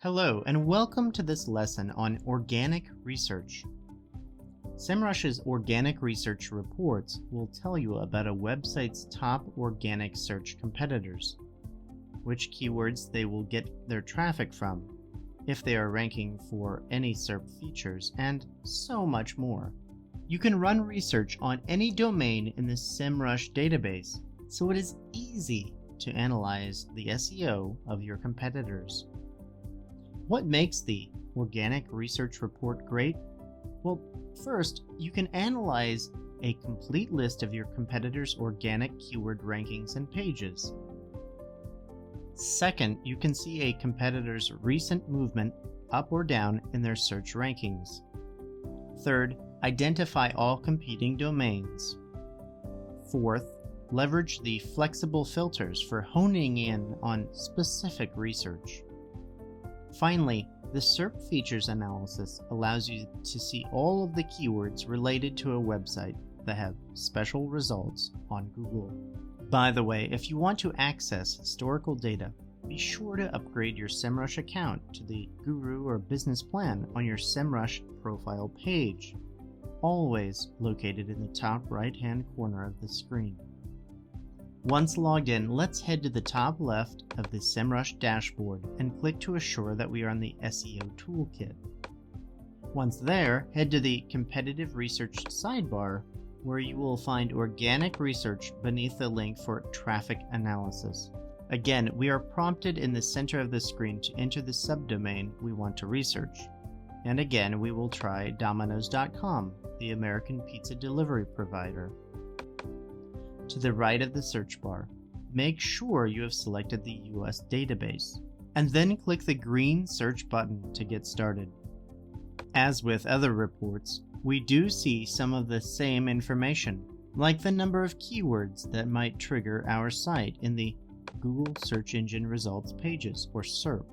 Hello, and welcome to this lesson on organic research. SEMrush's organic research reports will tell you about a website's top organic search competitors, which keywords they will get their traffic from, if they are ranking for any SERP features, and so much more. You can run research on any domain in the SEMrush database, so it is easy to analyze the SEO of your competitors. What makes the organic research report great? Well, first, you can analyze a complete list of your competitors' organic keyword rankings and pages. Second, you can see a competitor's recent movement up or down in their search rankings. Third, identify all competing domains. Fourth, leverage the flexible filters for honing in on specific research. Finally, the SERP features analysis allows you to see all of the keywords related to a website that have special results on Google. By the way, if you want to access historical data, be sure to upgrade your SEMrush account to the Guru or Business Plan on your SEMrush profile page, always located in the top right-hand corner of the screen. Once logged in, let's head to the top left of the SEMrush dashboard and click to assure that we are on the SEO toolkit. Once there, head to the competitive research sidebar, where you will find organic research beneath the link for traffic analysis. Again, we are prompted in the center of the screen to enter the subdomain we want to research. And again, we will try Domino's.com, the American pizza delivery provider. To the right of the search bar, make sure you have selected the US database, and then click the green search button to get started. As with other reports, we do see some of the same information, like the number of keywords that might trigger our site in the Google Search Engine Results pages, or SERP.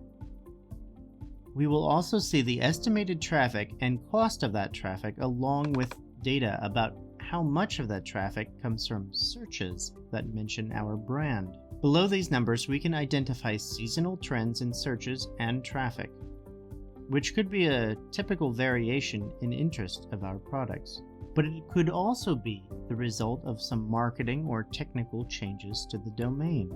We will also see the estimated traffic and cost of that traffic, along with data about how much of that traffic comes from searches that mention our brand. Below these numbers, we can identify seasonal trends in searches and traffic, which could be a typical variation in interest of our products. But it could also be the result of some marketing or technical changes to the domain.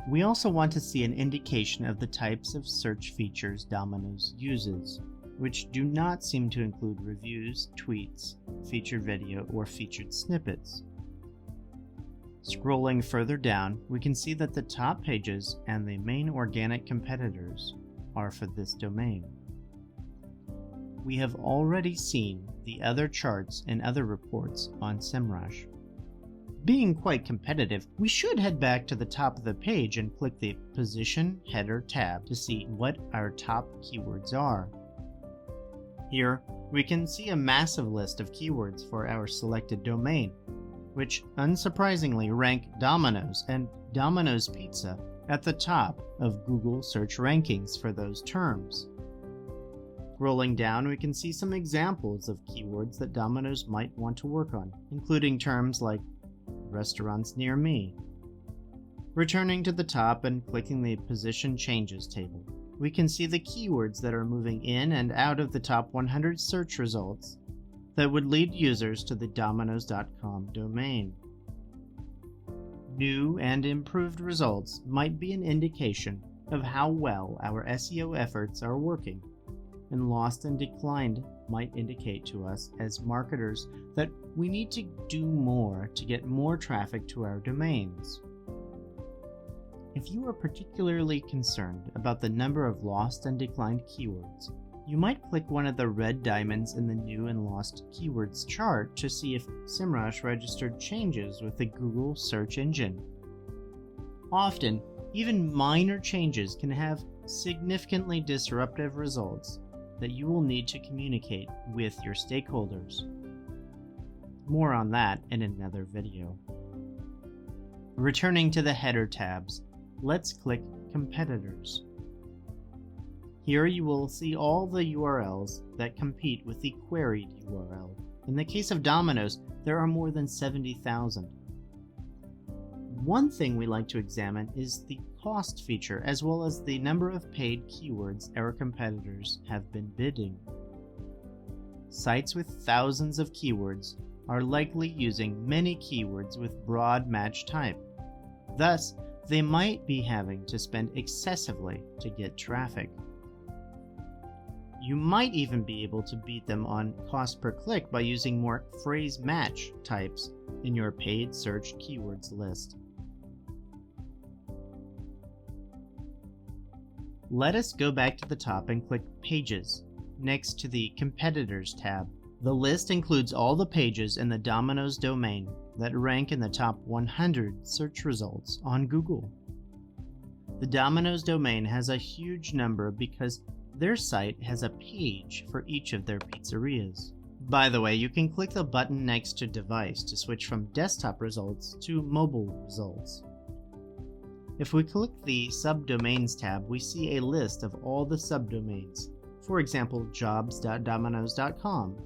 We also want to see an indication of the types of search features Domino's uses, which do not seem to include reviews, tweets, featured video, or featured snippets. Scrolling further down, we can see that the top pages and the main organic competitors are for this domain. We have already seen the other charts and other reports on SEMrush. Being quite competitive, we should head back to the top of the page and click the Position Header tab to see what our top keywords are. Here, we can see a massive list of keywords for our selected domain, which unsurprisingly rank Domino's and Domino's Pizza at the top of Google search rankings for those terms. Scrolling down, we can see some examples of keywords that Domino's might want to work on, including terms like restaurants near me. Returning to the top and clicking the Position Changes table, we can see the keywords that are moving in and out of the top 100 search results that would lead users to the Domino's.com domain. New and improved results might be an indication of how well our SEO efforts are working, and lost and declined might indicate to us as marketers that we need to do more to get more traffic to our domains. If you are particularly concerned about the number of lost and declined keywords, you might click one of the red diamonds in the new and lost keywords chart to see if SEMrush registered changes with the Google search engine. Often, even minor changes can have significantly disruptive results that you will need to communicate with your stakeholders. More on that in another video. Returning to the header tabs, let's click Competitors. Here you will see all the URLs that compete with the queried URL. In the case of Domino's, there are more than 70,000. One thing we like to examine is the cost feature, as well as the number of paid keywords our competitors have been bidding. Sites with thousands of keywords are likely using many keywords with broad match type. Thus, they might be having to spend excessively to get traffic. You might even be able to beat them on cost per click by using more phrase match types in your paid search keywords list. Let us go back to the top and click Pages, next to the Competitors tab. The list includes all the pages in the Domino's domain that rank in the top 100 search results on Google. The Domino's domain has a huge number because their site has a page for each of their pizzerias. By the way, you can click the button next to Device to switch from desktop results to mobile results. If we click the Subdomains tab, we see a list of all the subdomains, for example jobs.dominos.com,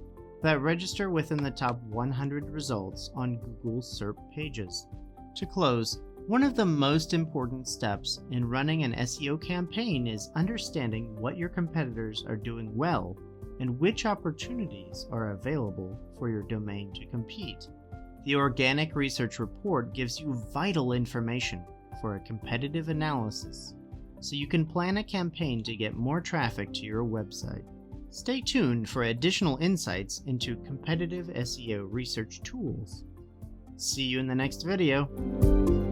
that register within the top 100 results on Google's SERP pages. To close, one of the most important steps in running an SEO campaign is understanding what your competitors are doing well and which opportunities are available for your domain to compete. The Organic Research Report gives you vital information for a competitive analysis, so you can plan a campaign to get more traffic to your website. Stay tuned for additional insights into competitive SEO research tools. See you in the next video.